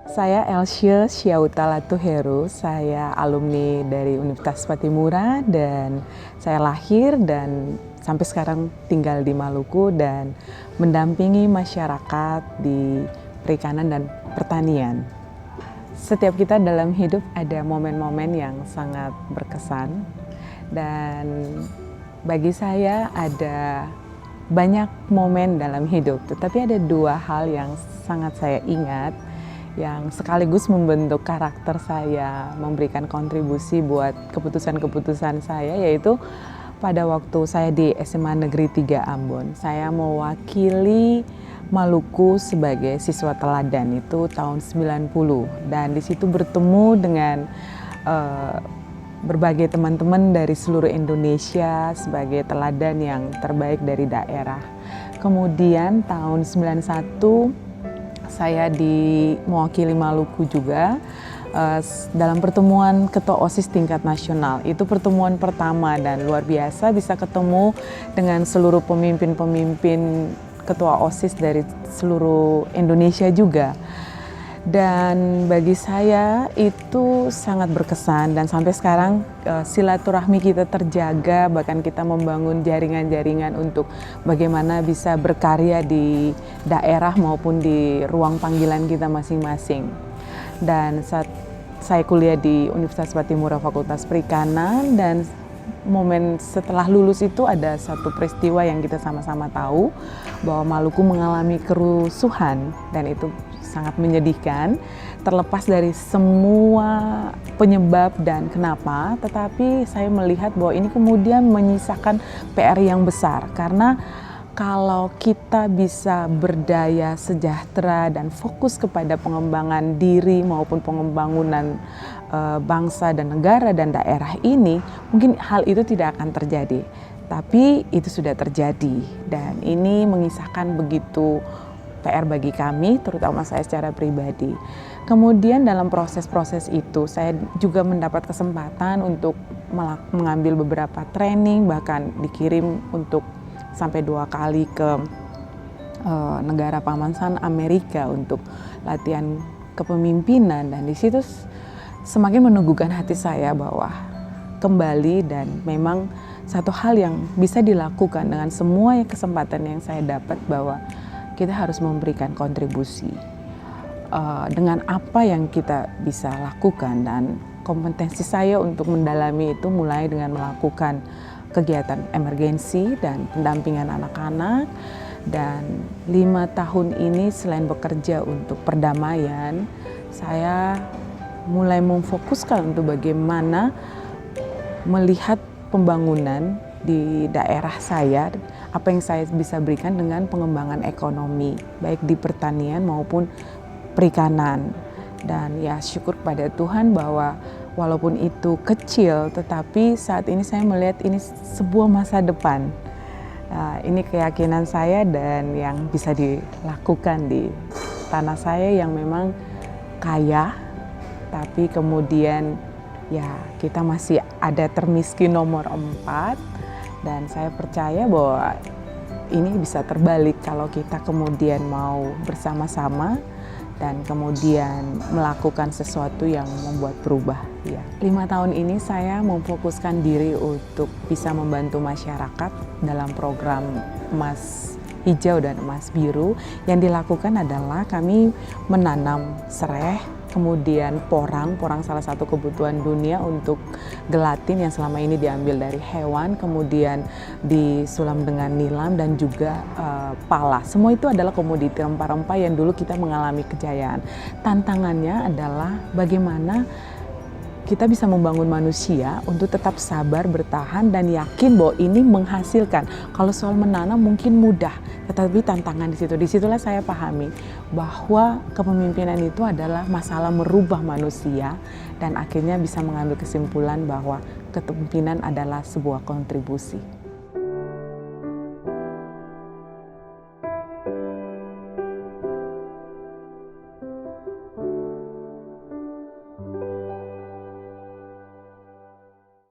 Saya Elsye Syahuta Latuheru, saya alumni dari Universitas Patimura dan saya lahir dan sampai sekarang tinggal di Maluku dan mendampingi masyarakat di perikanan dan pertanian. Setiap kita dalam hidup ada momen-momen yang sangat berkesan dan bagi saya ada banyak momen dalam hidup, tetapi ada dua hal yang sangat saya ingat yang sekaligus membentuk karakter saya, memberikan kontribusi buat keputusan-keputusan saya, yaitu pada waktu saya di SMA Negeri 3 Ambon. Saya mewakili Maluku sebagai siswa teladan itu tahun 90 dan di situ bertemu dengan berbagai teman-teman dari seluruh Indonesia sebagai teladan yang terbaik dari daerah. Kemudian tahun 91 saya mewakili Maluku juga dalam pertemuan Ketua OSIS tingkat nasional. Itu pertemuan pertama dan luar biasa bisa ketemu dengan seluruh pemimpin-pemimpin Ketua OSIS dari seluruh Indonesia juga. Dan bagi saya itu sangat berkesan dan sampai sekarang silaturahmi kita terjaga, bahkan kita membangun jaringan-jaringan untuk bagaimana bisa berkarya di daerah maupun di ruang panggilan kita masing-masing. Dan saat saya kuliah di Universitas Patimura Fakultas Perikanan dan momen setelah lulus itu ada satu peristiwa yang kita sama-sama tahu bahwa Maluku mengalami kerusuhan dan itu sangat menyedihkan, terlepas dari semua penyebab dan kenapa, tetapi saya melihat bahwa ini kemudian menyisakan PR yang besar karena kalau kita bisa berdaya sejahtera dan fokus kepada pengembangan diri maupun pengembangan bangsa dan negara dan daerah ini, mungkin hal itu tidak akan terjadi. Tapi itu sudah terjadi dan ini mengisahkan begitu PR bagi kami, terutama saya secara pribadi. Kemudian dalam proses-proses itu saya juga mendapat kesempatan untuk mengambil beberapa training, bahkan dikirim untuk sampai 2 kali ke negara paman Sam Amerika untuk latihan kepemimpinan dan di situ semakin meneguhkan hati saya bahwa kembali dan memang satu hal yang bisa dilakukan dengan semua kesempatan yang saya dapat bahwa kita harus memberikan kontribusi dengan apa yang kita bisa lakukan dan kompetensi saya untuk mendalami itu mulai dengan melakukan kegiatan emergensi dan pendampingan anak-anak dan 5 tahun ini selain bekerja untuk perdamaian saya mulai memfokuskan untuk bagaimana melihat pembangunan di daerah saya, apa yang saya bisa berikan dengan pengembangan ekonomi, baik di pertanian maupun perikanan. Dan ya syukur pada Tuhan bahwa walaupun itu kecil, tetapi saat ini saya melihat ini sebuah masa depan. Ini keyakinan saya dan yang bisa dilakukan di tanah saya yang memang kaya, tapi kemudian ya kita masih ada termiskin nomor 4. Dan saya percaya bahwa ini bisa terbalik kalau kita kemudian mau bersama-sama dan kemudian melakukan sesuatu yang membuat berubah. Ya. 5 tahun ini saya memfokuskan diri untuk bisa membantu masyarakat dalam program Emas Hijau dan Emas Biru. Yang dilakukan adalah kami menanam sereh, kemudian porang salah satu kebutuhan dunia untuk gelatin yang selama ini diambil dari hewan, kemudian disulam dengan nilam dan juga pala. Semua itu adalah komoditi rempah-rempah yang dulu kita mengalami kejayaan. Tantangannya adalah bagaimana kita bisa membangun manusia untuk tetap sabar, bertahan, dan yakin bahwa ini menghasilkan. Kalau soal menanam mungkin mudah, tetapi tantangan di situ. Disitulah saya pahami bahwa kepemimpinan itu adalah masalah merubah manusia dan akhirnya bisa mengambil kesimpulan bahwa kepemimpinan adalah sebuah kontribusi.